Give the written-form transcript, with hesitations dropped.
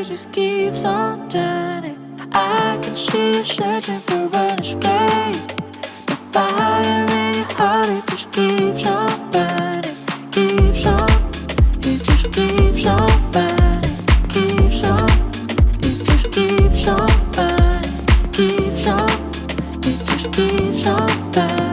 it just keeps on turning. I can see you searching for an escape. The fire in your heart, it just keeps on burning. Keeps on, it just keeps on burning. Keeps on, it just keeps on burning. Keeps on, it just keeps on burning.